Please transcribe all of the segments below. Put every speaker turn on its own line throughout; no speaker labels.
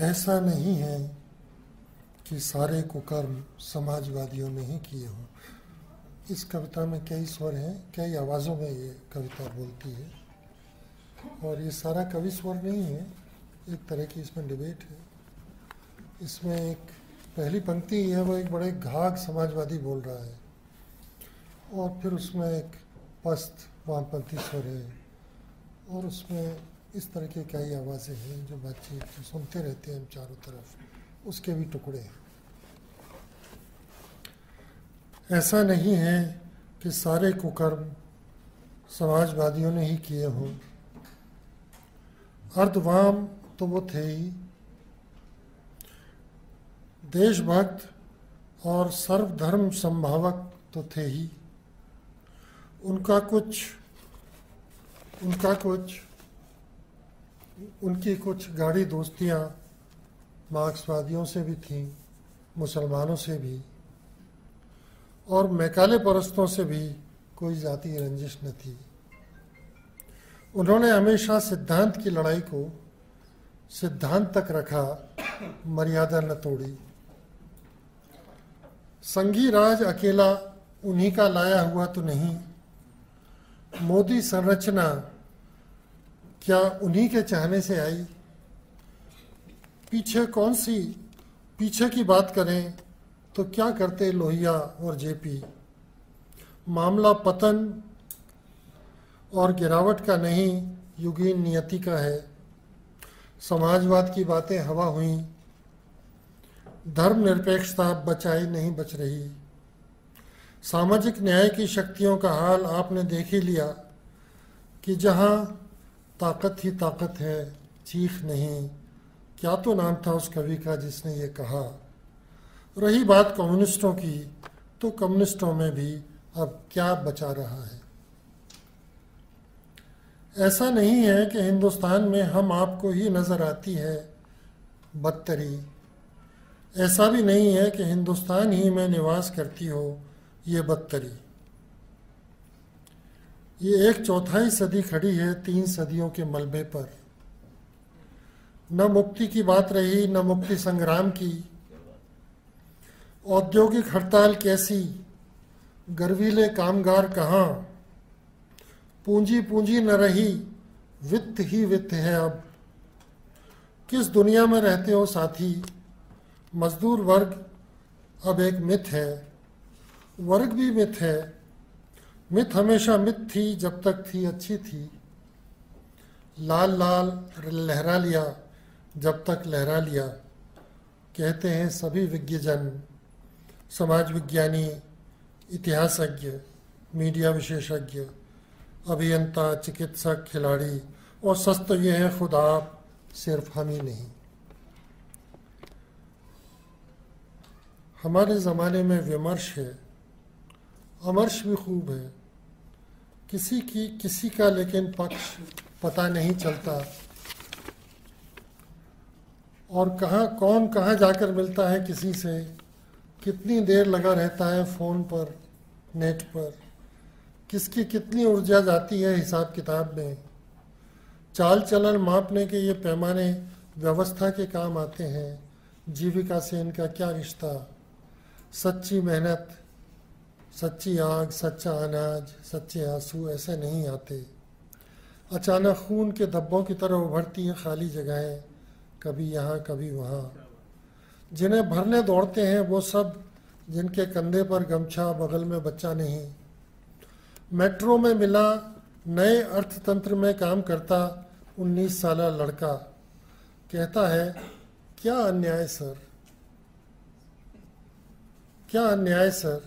ऐसा नहीं है कि सारे कुकर्म समाजवादियों ने ही किए हों। इस कविता में कई स्वर हैं, कई आवाज़ों में ये कविता बोलती है, और ये सारा कवि स्वर नहीं है, एक तरह की इसमें डिबेट है। इसमें एक पहली पंक्ति है, वो एक बड़े घाघ समाजवादी बोल रहा है, और फिर उसमें एक पस्त वामपंथी स्वर है, और उसमें इस तरह की कई आवाज़ें हैं जो बातचीत सुनते रहते हैं हम चारों तरफ, उसके भी टुकड़े हैं। ऐसा नहीं है कि सारे कुकर्म समाजवादियों ने ही किए हों। अर्धवाम तो वो थे ही, देशभक्त और सर्वधर्म संभावक तो थे ही। उनकी कुछ गाढ़ी दोस्तियां मार्क्सवादियों से भी थीं, मुसलमानों से भी, और मैकाले परस्तों से भी कोई जाति रंजिश न थी। उन्होंने हमेशा सिद्धांत की लड़ाई को सिद्धांत तक रखा, मर्यादा न तोड़ी। संघी राज अकेला उन्हीं का लाया हुआ तो नहीं, मोदी संरचना क्या उन्हीं के चाहने से आई। पीछे की बात करें तो क्या करते लोहिया और जेपी। मामला पतन और गिरावट का नहीं, युगीन नियति का है। समाजवाद की बातें हवा हुई, धर्मनिरपेक्षता बचाई नहीं बच रही। सामाजिक न्याय की शक्तियों का हाल आपने देख ही लिया कि जहां ताकत ही ताकत है, चीख नहीं। क्या तो नाम था उस कवि का जिसने ये कहा। रही बात कम्युनिस्टों की, तो कम्युनिस्टों में भी अब क्या बचा रहा है। ऐसा नहीं है कि हिंदुस्तान में हम आपको ही नजर आती है बदतरी। ऐसा भी नहीं है कि हिंदुस्तान ही में निवास करती हो ये बदतरी। ये 1/4 सदी खड़ी है 3 सदियों के मलबे पर। न मुक्ति की बात रही, न मुक्ति संग्राम की। औद्योगिक हड़ताल कैसी, गर्वीले कामगार कहाँ। पूंजी न रही, वित्त ही वित्त है अब। किस दुनिया में रहते हो साथी। मजदूर वर्ग अब एक मिथ है, वर्ग भी मिथ है। मिथ हमेशा मिथ थी जब तक थी अच्छी थी। लाल लाल लहरा लिया जब तक लहरा लिया। कहते हैं सभी विज्ञजन, समाज विज्ञानी, इतिहासज्ञ, मीडिया विशेषज्ञ, अभियंता, चिकित्सक, खिलाड़ी, और सच तो ये है खुद आप, सिर्फ हम ही नहीं। हमारे ज़माने में विमर्श है, अमर्श भी खूब है। किसी का लेकिन पक्ष पता नहीं चलता, और कौन कहाँ जाकर मिलता है किसी से, कितनी देर लगा रहता है फ़ोन पर, नेट पर, किसकी कितनी ऊर्जा जाती है हिसाब किताब में। चाल चलन मापने के ये पैमाने व्यवस्था के काम आते हैं, जीविका से इनका क्या रिश्ता। सच्ची मेहनत, सच्ची आग, सच्चा अनाज, सच्चे आंसू ऐसे नहीं आते। अचानक खून के धब्बों की तरह उभरती हैं खाली जगहें, कभी यहाँ कभी वहाँ। जिन्हें भरने दौड़ते हैं वो सब जिनके कंधे पर गमछा, बगल में बच्चा नहीं। मेट्रो में मिला नए अर्थतंत्र में काम करता 19 साला लड़का, कहता है क्या अन्याय सर, क्या अन्याय सर।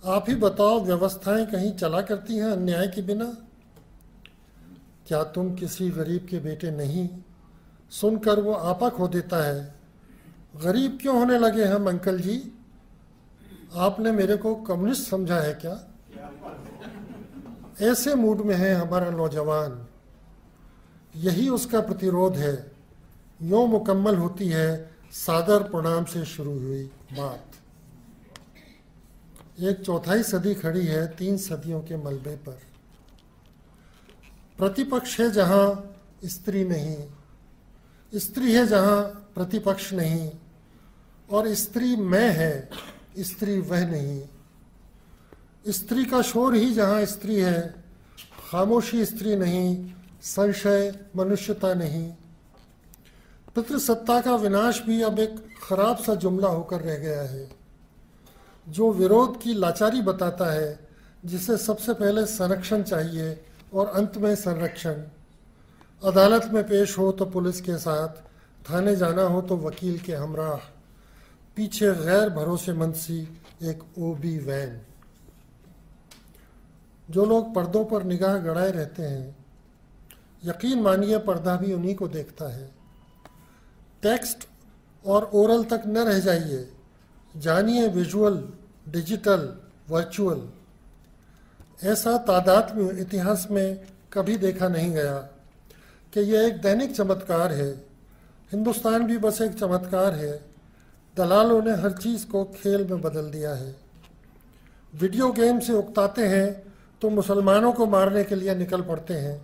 आप ही बताओ, व्यवस्थाएं कहीं चला करती हैं अन्याय के बिना। क्या तुम किसी गरीब के बेटे नहीं। सुनकर वो आपा खो देता है, गरीब क्यों होने लगे हम अंकल जी। आपने मेरे को कम्युनिस्ट समझा है क्या। ऐसे मूड में है हमारा नौजवान, यही उसका प्रतिरोध है। यूं मुकम्मल होती है सादर प्रणाम से शुरू हुई बात। 1/4 सदी खड़ी है 3 सदियों के मलबे पर। प्रतिपक्ष है जहां स्त्री नहीं, स्त्री है जहां प्रतिपक्ष नहीं, और स्त्री मैं है, स्त्री वह नहीं। स्त्री का शोर ही जहाँ स्त्री है, खामोशी स्त्री नहीं, संशय मनुष्यता नहीं। पितृसत्ता का विनाश भी अब एक खराब सा जुमला होकर रह गया है, जो विरोध की लाचारी बताता है, जिसे सबसे पहले संरक्षण चाहिए और अंत में संरक्षण। अदालत में पेश हो तो पुलिस के साथ, थाने जाना हो तो वकील के हमराह, पीछे गैर भरोसेमंद सी एक ओबी वैन। जो लोग पर्दों पर निगाह गड़ाए रहते हैं, यकीन मानिए पर्दा भी उन्हीं को देखता है। टेक्स्ट और ओरल तक न रह जाइए, जानिए विजुअल, डिजिटल, वर्चुअल। ऐसा तादात्म्य इतिहास में कभी देखा नहीं गया कि यह एक दैनिक चमत्कार है। हिंदुस्तान भी बस एक चमत्कार है। दलालों ने हर चीज़ को खेल में बदल दिया है। वीडियो गेम से उकताते हैं तो मुसलमानों को मारने के लिए निकल पड़ते हैं,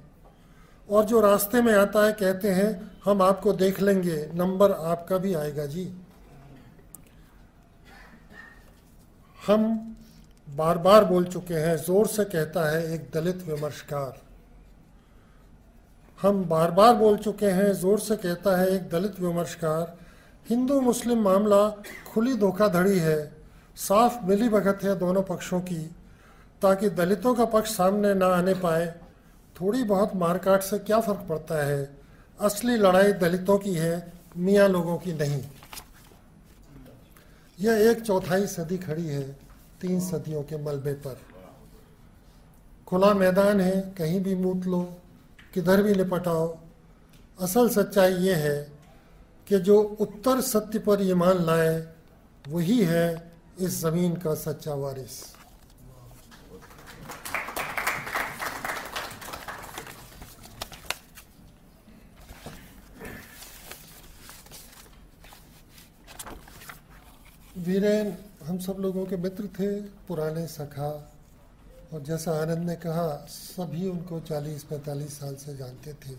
और जो रास्ते में आता है कहते हैं हम आपको देख लेंगे, नंबर आपका भी आएगा जी। हम बार बार बोल चुके हैं, जोर से कहता है एक दलित विमर्शकार। हम बार बार बोल चुके हैं, जोर से कहता है एक दलित विमर्शकार, हिंदू मुस्लिम मामला खुली धोखाधड़ी है, साफ मिलीभगत है दोनों पक्षों की, ताकि दलितों का पक्ष सामने ना आने पाए। थोड़ी बहुत मारकाट से क्या फ़र्क पड़ता है, असली लड़ाई दलितों की है, मियाँ लोगों की नहीं। यह एक चौथाई सदी खड़ी है 3 सदियों के मलबे पर। खुला मैदान है, कहीं भी मूत लो, किधर भी निपट आओ। असल सच्चाई ये है कि जो उत्तर सत्य पर ईमान लाए, वही है इस ज़मीन का सच्चा वारिस। वीरेन हम सब लोगों के मित्र थे, पुराने सखा, और जैसा आनंद ने कहा, सभी उनको 40-45 साल से जानते थे।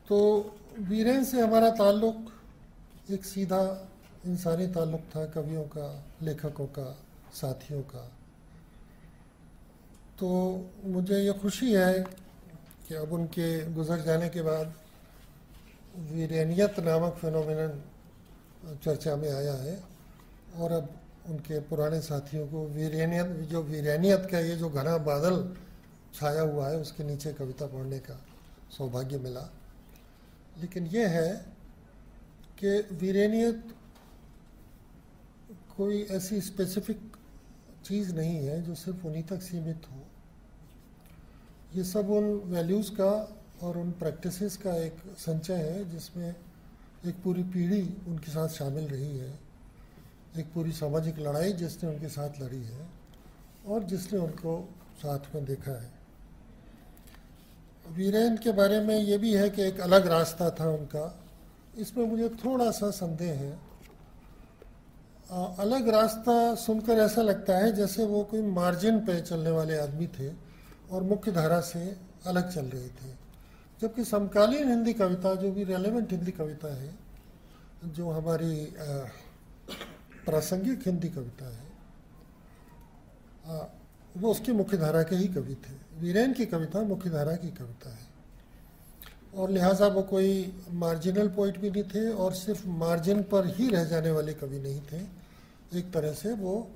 तो वीरेन से हमारा ताल्लुक़ एक सीधा इंसानी ताल्लुक़ था, कवियों का, लेखकों का, साथियों का। तो मुझे ये खुशी है कि अब उनके गुजर जाने के बाद वीरेनियत नामक फिनोमिनन चर्चा में आया है, और अब उनके पुराने साथियों को वीरेनियत का ये जो घना बादल छाया हुआ है, उसके नीचे कविता पढ़ने का सौभाग्य मिला। लेकिन ये है कि वीरेनियत कोई ऐसी स्पेसिफिक चीज़ नहीं है जो सिर्फ उन्हीं तक सीमित हो। ये सब उन वैल्यूज़ का और उन प्रैक्टिसेस का एक संचय है, जिसमें एक पूरी पीढ़ी उनके साथ शामिल रही है, एक पूरी सामाजिक लड़ाई जिसने उनके साथ लड़ी है, और जिसने उनको साथ में देखा है। वीरेन के बारे में ये भी है कि एक अलग रास्ता था उनका, इसमें मुझे थोड़ा सा संदेह है। अलग रास्ता सुनकर ऐसा लगता है जैसे वो कोई मार्जिन पे चलने वाले आदमी थे और मुख्य धारा से अलग चल रहे थे, जबकि समकालीन हिंदी कविता, जो भी रेलेवेंट हिंदी कविता है, जो हमारी प्रासंगिक हिंदी कविता है, वो उसकी मुख्य धारा के ही कवि थे। वीरेन की कविता मुख्य धारा की कविता है, और लिहाजा वो कोई मार्जिनल पोइट भी नहीं थे और सिर्फ मार्जिन पर ही रह जाने वाले कवि नहीं थे। एक तरह से वो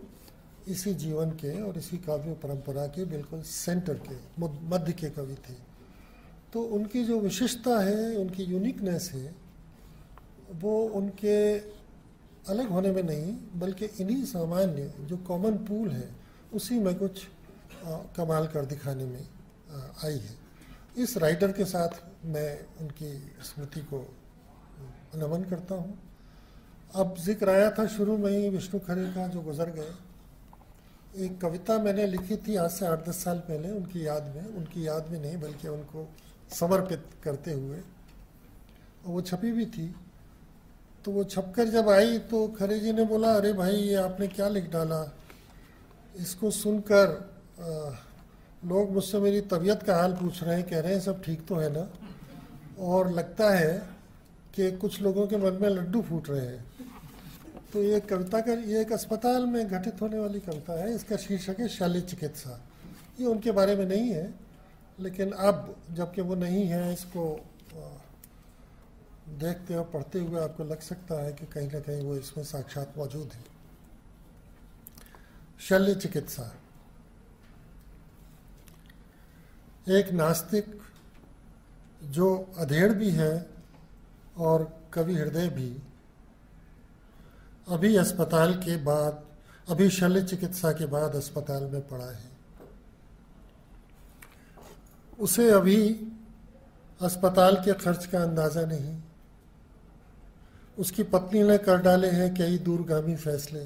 इसी जीवन के और इसी काव्य परंपरा के बिल्कुल सेंटर के, मध्य के कवि थे। तो उनकी जो विशिष्टता है, उनकी यूनिकनेस है, वो उनके अलग होने में नहीं, बल्कि इन्हीं सामान्य जो कॉमन पूल है, उसी में कुछ कमाल कर दिखाने में आई है। इस राइटर के साथ मैं उनकी स्मृति को नमन करता हूँ। अब जिक्र आया था शुरू में ही विष्णु खरे का, जो गुजर गए। एक कविता मैंने लिखी थी आज से 8-10 साल पहले उनकी याद में नहीं, बल्कि उनको समर्पित करते हुए। वो छपी भी थी, तो वो छपकर जब आई तो खरे जी ने बोला, अरे भाई ये आपने क्या लिख डाला, इसको सुनकर लोग मुझसे मेरी तबीयत का हाल पूछ रहे हैं, कह रहे हैं सब ठीक तो है ना। और लगता है कि कुछ लोगों के मन में लड्डू फूट रहे हैं। तो ये कविता का, ये एक अस्पताल में घटित होने वाली कविता है। इसका शीर्षक है शल्य चिकित्सा। ये उनके बारे में नहीं है, लेकिन अब जबकि वो नहीं है, इसको देखते और पढ़ते हुए आपको लग सकता है कि कहीं ना कहीं वो इसमें साक्षात मौजूद है। शल्य चिकित्सा। एक नास्तिक जो अधेड़ भी है और कवि हृदय भी, अभी अस्पताल के बाद, अभी शल्य चिकित्सा के बाद अस्पताल में पड़ा है। उसे अभी अस्पताल के खर्च का अंदाज़ा नहीं। उसकी पत्नी ने कर डाले हैं कई दूरगामी फैसले।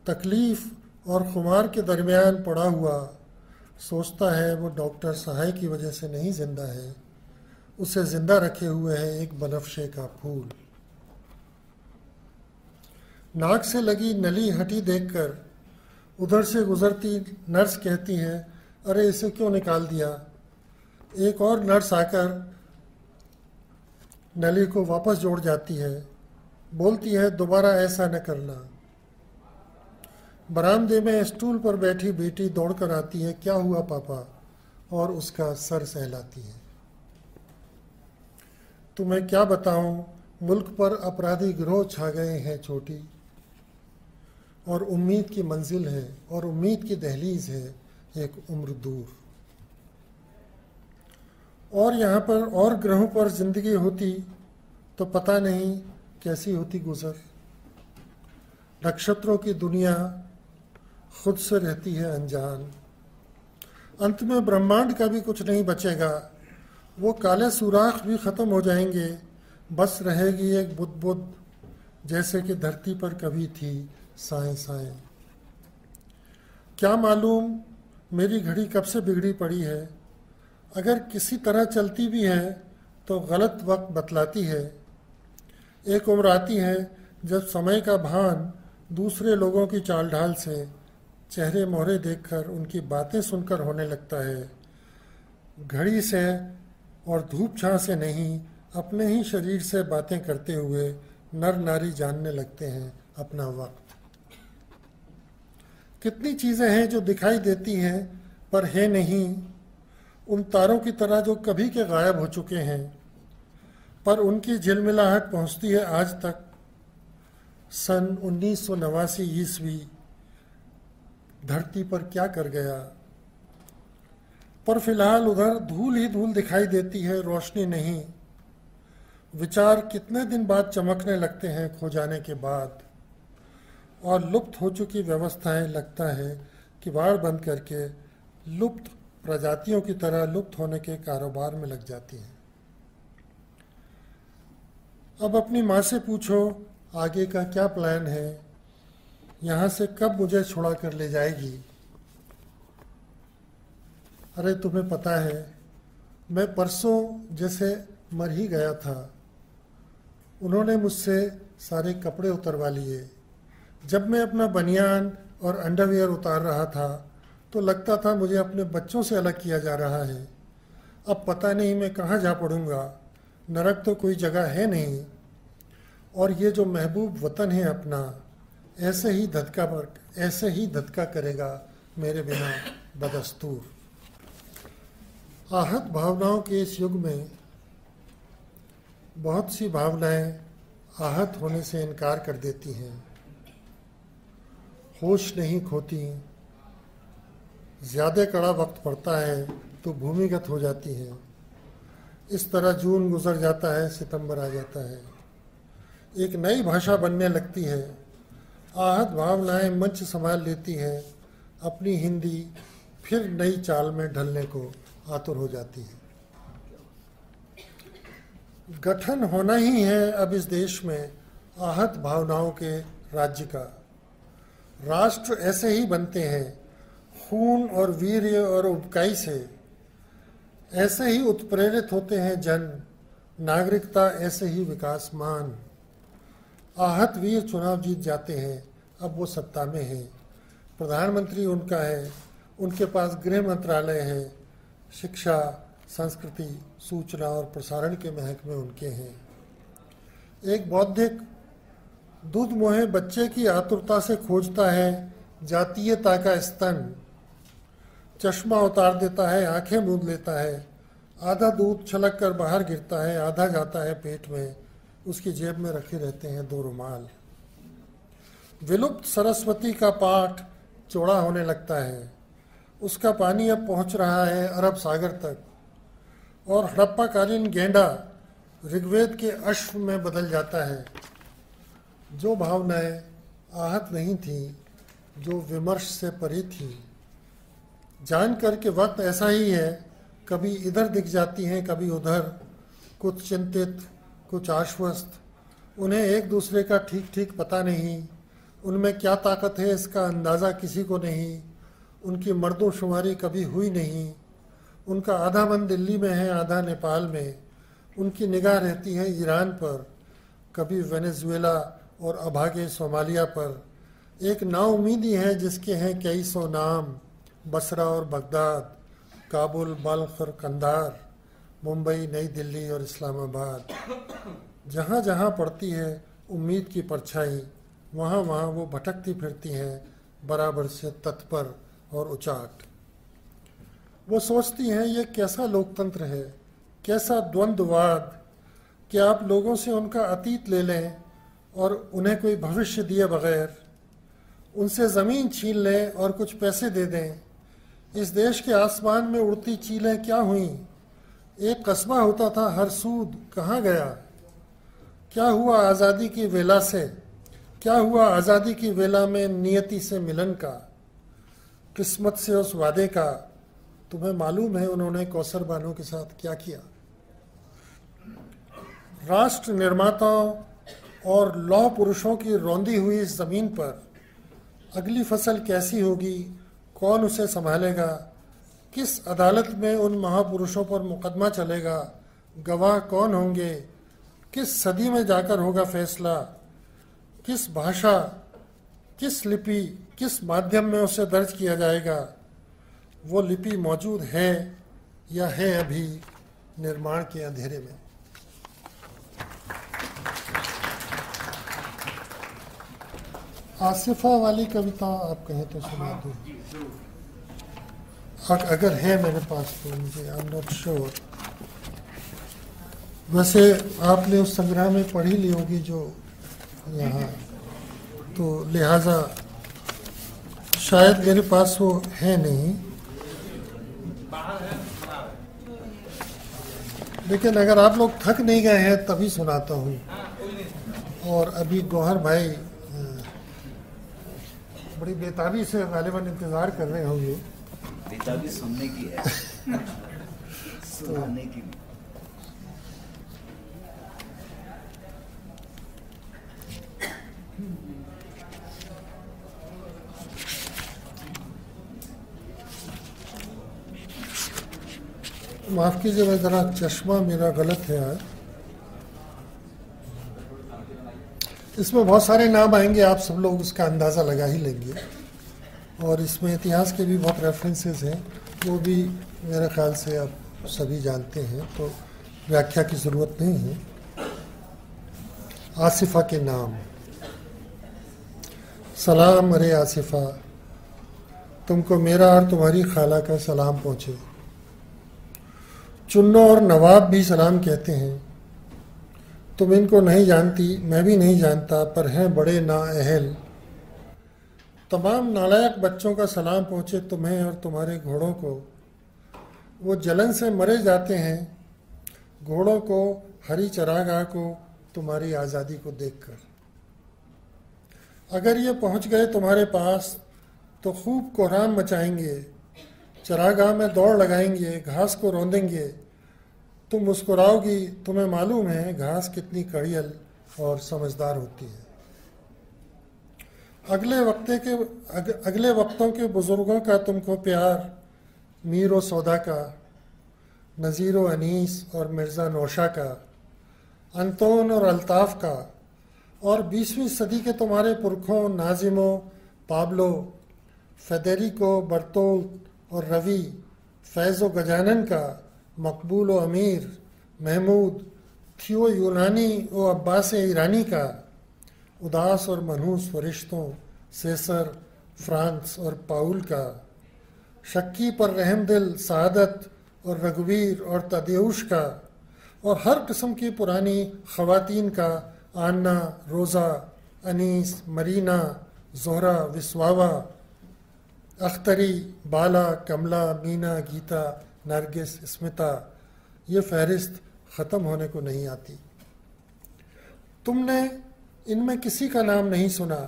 तकलीफ और खुमार के दरमियान पड़ा हुआ सोचता है वो डॉक्टर सहाय की वजह से नहीं जिंदा है, उसे जिंदा रखे हुए है एक बनफशे का फूल। नाक से लगी नली हटी देखकर उधर से गुजरती नर्स कहती है, अरे इसे क्यों निकाल दिया। एक और नर्स आकर नली को वापस जोड़ जाती है, बोलती है दोबारा ऐसा न करना। बरामदे में स्टूल पर बैठी बेटी दौड़कर आती है, क्या हुआ पापा, और उसका सर सहलाती है। तुम्हें क्या बताऊं, मुल्क पर अपराधी गिरोह छा गए हैं छोटी, और उम्मीद की मंजिल है और उम्मीद की दहलीज है एक उम्र दूर। और यहाँ पर और ग्रहों पर जिंदगी होती तो पता नहीं कैसी होती गुजर। नक्षत्रों की दुनिया खुद से रहती है अनजान। अंत में ब्रह्मांड का भी कुछ नहीं बचेगा, वो काले सुराख भी खत्म हो जाएंगे, बस रहेगी एक बुदबुद जैसे कि धरती पर कभी थी साएं साएं। क्या मालूम मेरी घड़ी कब से बिगड़ी पड़ी है, अगर किसी तरह चलती भी है तो गलत वक्त बतलाती है। एक उम्र आती है जब समय का भान दूसरे लोगों की चाल ढाल से, चेहरे मोहरे देखकर, उनकी बातें सुनकर होने लगता है। घड़ी से और धूप छां से नहीं, अपने ही शरीर से बातें करते हुए नर नारी जानने लगते हैं अपना वक्त। कितनी चीज़ें हैं जो दिखाई देती हैं पर है नहीं, उन तारों की तरह जो कभी के गायब हो चुके हैं, पर उनकी झिलमिलाहट पहुंचती है आज तक। सन 1989 ईस्वी धरती पर क्या कर गया, पर फिलहाल उधर धूल ही धूल दिखाई देती है, रोशनी नहीं। विचार कितने दिन बाद चमकने लगते हैं खो जाने के बाद, और लुप्त हो चुकी व्यवस्थाएं लगता है किवाड़ बंद करके लुप्त प्रजातियों की तरह लुप्त होने के कारोबार में लग जाती हैं। अब अपनी माँ से पूछो आगे का क्या प्लान है, यहाँ से कब मुझे छुड़ा कर ले जाएगी। अरे तुम्हें पता है मैं परसों जैसे मर ही गया था, उन्होंने मुझसे सारे कपड़े उतरवा लिए। जब मैं अपना बनियान और अंडरवियर उतार रहा था तो लगता था मुझे अपने बच्चों से अलग किया जा रहा है। अब पता नहीं मैं कहाँ जा पड़ूंगा, नरक तो कोई जगह है नहीं, और ये जो महबूब वतन है अपना, ऐसे ही धधका करेगा मेरे बिना बदस्तूर। आहत भावनाओं के इस युग में बहुत सी भावनाएं आहत होने से इनकार कर देती हैं, होश नहीं खोती, ज़्यादा कड़ा वक्त पड़ता है तो भूमिगत हो जाती हैं। इस तरह जून गुजर जाता है, सितंबर आ जाता है, एक नई भाषा बनने लगती है। आहत भावनाएं मंच संभाल लेती हैं, अपनी हिंदी फिर नई चाल में ढलने को आतुर हो जाती है। गठन होना ही है अब इस देश में आहत भावनाओं के राज्य का। राष्ट्र ऐसे ही बनते हैं, खून और वीर्य और उबकाई से। ऐसे ही उत्प्रेरित होते हैं जन, नागरिकता ऐसे ही विकासमान। आहत वीर चुनाव जीत जाते हैं, अब वो सत्ता में है, प्रधानमंत्री उनका है, उनके पास गृह मंत्रालय है, शिक्षा, संस्कृति, सूचना और प्रसारण के महकमे उनके हैं। एक बौद्धिक दूध मोहे बच्चे की आतुरता से खोजता है जातीयता का स्तन, चश्मा उतार देता है, आंखें मूंद लेता है, आधा दूध छलक कर बाहर गिरता है, आधा जाता है पेट में, उसकी जेब में रखे रहते हैं 2 रुमाल। विलुप्त सरस्वती का पाठ चौड़ा होने लगता है, उसका पानी अब पहुंच रहा है अरब सागर तक, और हड़प्पाकालीन गेंडा ऋग्वेद के अश्व में बदल जाता है। जो भावनाएं आहत नहीं थी, जो विमर्श से परी थी, जानकर के वक्त ऐसा ही है, कभी इधर दिख जाती हैं, कभी उधर, कुछ चिंतित, कुछ आश्वस्त। उन्हें एक दूसरे का ठीक ठीक पता नहीं, उनमें क्या ताकत है इसका अंदाज़ा किसी को नहीं, उनकी मर्दोशुमारी कभी हुई नहीं, उनका आधा मन दिल्ली में है, आधा नेपाल में, उनकी निगाह रहती है ईरान पर, कभी वेनेजुएला और अभागे सोमालिया पर। एक नाउमीदी है जिसके हैं कई सौ नाम, बसरा और बगदाद, काबुल, बल्ख और कंधार, मुंबई, नई दिल्ली और इस्लामाबाद। जहाँ जहाँ पड़ती है उम्मीद की परछाई, वहाँ वहाँ वो भटकती फिरती हैं, बराबर से तत्पर और उचाट। वो सोचती हैं ये कैसा लोकतंत्र है, कैसा द्वंद्ववाद कि आप लोगों से उनका अतीत ले लें और उन्हें कोई भविष्य दिए बगैर उनसे ज़मीन छीन लें और कुछ पैसे दे दें। इस देश के आसमान में उड़ती चीलें क्या हुईं? एक कस्बा होता था हरसूद, कहाँ गया? क्या हुआ आज़ादी की वेला से? क्या हुआ आज़ादी की वेला में नियति से मिलन का, किस्मत से उस वादे का? तुम्हें मालूम है उन्होंने कौसर बानो के साथ क्या किया? राष्ट्र निर्माताओं और लौह पुरुषों की रौंदी हुई इस ज़मीन पर अगली फसल कैसी होगी, कौन उसे संभालेगा? किस अदालत में उन महापुरुषों पर मुकदमा चलेगा? गवाह कौन होंगे? किस सदी में जाकर होगा फैसला? किस भाषा, किस लिपि, किस माध्यम में उसे दर्ज किया जाएगा? वो लिपि मौजूद है या है अभी निर्माण के अंधेरे में? आसिफा वाली कविता आप कहें तो सुना दो, अगर है मेरे पास तो। मुझे आई एम नॉट श्योर। वैसे आपने उस संग्रह में पढ़ी ली होगी जो यहाँ, तो लिहाजा शायद मेरे पास वो है नहीं, लेकिन अगर आप लोग थक नहीं गए हैं तभी सुनाता हूँ। और अभी गौहर भाई बड़ी बेताबी से गालिबन इंतज़ार कर रहे होंगे।
बेताबी सुनने की है, सुनाने की।
माफ़ कीजिए, मैं ज़रा चश्मा मेरा गलत है आज। इसमें बहुत सारे नाम आएंगे, आप सब लोग उसका अंदाज़ा लगा ही लेंगे। और इसमें इतिहास के भी बहुत रेफरेंसेस हैं, वो भी मेरे ख्याल से आप सभी जानते हैं, तो व्याख्या की ज़रूरत नहीं है। आसिफा के नाम। सलाम अरे आसिफा, तुमको मेरा और तुम्हारी खाला का सलाम पहुँचे। चुन्नो और नवाब भी सलाम कहते हैं। तुम इनको नहीं जानती, मैं भी नहीं जानता, पर हैं बड़े नाअहल। तमाम नालायक बच्चों का सलाम पहुँचे तुम्हें और तुम्हारे घोड़ों को। वो जलन से मरे जाते हैं, घोड़ों को, हरी चरागाह को, तुम्हारी आज़ादी को देखकर। अगर ये पहुँच गए तुम्हारे पास तो खूब कोहराम मचाएंगे, चरागाह में दौड़ लगाएंगे, घास को रौंदेंगे। तुम मुस्कुराओगी, तुम्हें मालूम है घास कितनी कड़ियल और समझदार होती है। अगले वक्तों के बुज़ुर्गों का तुमको प्यार, मीर व सौदा का, नज़ीर व अनीस और मिर्ज़ा नौशा का, अंतोन और अल्ताफ़ का, और 20वीं सदी के तुम्हारे पुरखों नाजिमो, पाब्लो, फेडेरिको, बर्तोल्ट और रवि, फैज़ व गजानन का, मकबूल व अमीर, महमूद, थियो यूनानी व अब्बास ईरानी का, उदास और मनहूस फरिश्तों सेसर, फ्रांस और पाउल का, शक्की पर रहमदिल सादत और रघुवीर और तदेउश का, और हर किस्म की पुरानी ख़वातीन का, आन्ना, रोज़ा, अनीस, मरीना, जोहरा, विस्वावा, अख्तरी, बाला, कमला, मीना, गीता, नरगिस, स्मिता, ये फहरिस्त ख़त्म होने को नहीं आती। तुमने इनमें किसी का नाम नहीं सुना,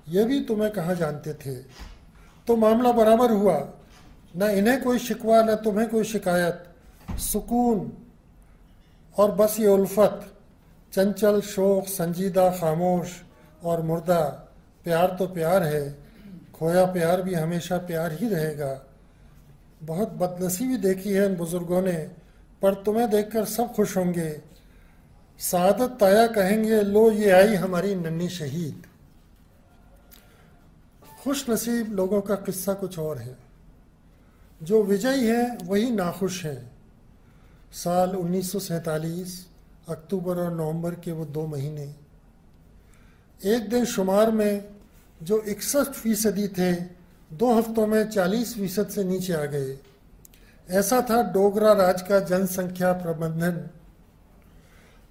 ये भी तुम्हें कहाँ जानते थे। तो मामला बराबर हुआ, न इन्हें कोई शिकवा न तुम्हें कोई शिकायत, सुकून और बस ये उल्फत, चंचल, शोक, संजीदा, खामोश और मुर्दा। प्यार तो प्यार है, खोया प्यार भी हमेशा प्यार ही रहेगा। बहुत बदनसीबी देखी है इन बुजुर्गों ने, पर तुम्हें देखकर सब खुश होंगे। सादत ताया कहेंगे, लो ये आई हमारी नन्ही शहीद। खुश नसीब लोगों का किस्सा कुछ और है। जो विजयी हैं वही नाखुश हैं। साल 1947 अक्टूबर और नवंबर के वो 2 महीने, एक दिन शुमार में जो 61% थे, 2 हफ्तों में 40% से नीचे आ गए। ऐसा था डोगरा राज का जनसंख्या प्रबंधन।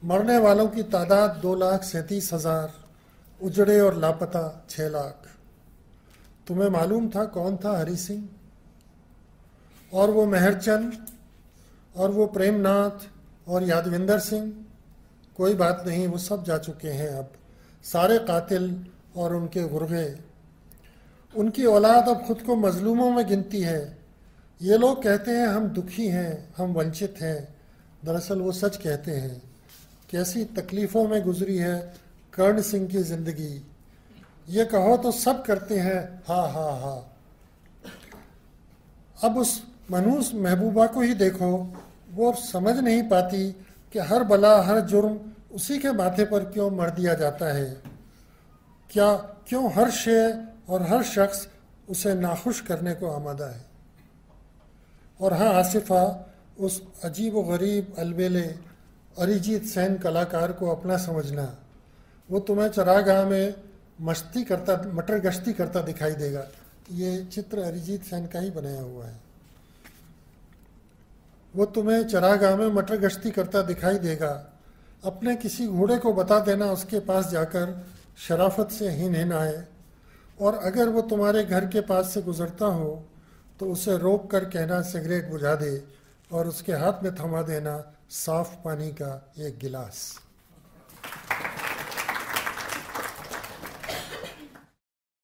मरने वालों की तादाद 2,37,000, उजड़े और लापता 6 लाख। तुम्हें मालूम था कौन था हरि सिंह, और वो मेहरचंद, और वो प्रेमनाथ और यादविंदर सिंह? कोई बात नहीं, वो सब जा चुके हैं अब। सारे कातिल और उनके गुर्गे। उनकी औलाद अब खुद को मजलूमों में गिनती है। ये लोग कहते हैं हम दुखी हैं, हम वंचित हैं। दरअसल वो सच कहते हैं। कैसी तकलीफ़ों में गुजरी है कर्ण सिंह की ज़िंदगी। ये कहो तो सब करते हैं हा हा हा। अब उस मनहूस महबूबा को ही देखो, वो समझ नहीं पाती कि हर बला हर जुर्म उसी के माथे पर क्यों मर दिया जाता है। क्या क्यों हर शय और हर शख्स उसे नाखुश करने को आमादा है। और हाँ आसिफा, उस अजीब व गरीब अलबेले अरिजीत सिंह कलाकार को अपना समझना। वो तुम्हें चरागाह में मटर गश्ती करता दिखाई देगा। ये चित्र अरिजीत सिंह का ही बनाया हुआ है। वो तुम्हें चरागाह में मटर गश्ती करता दिखाई देगा। अपने किसी घोड़े को बता देना उसके पास जाकर शराफत से हिन आए, और अगर वो तुम्हारे घर के पास से गुजरता हो तो उसे रोक कर कहना सिगरेट बुझा दे, और उसके हाथ में थमा देना साफ पानी का एक गिलास।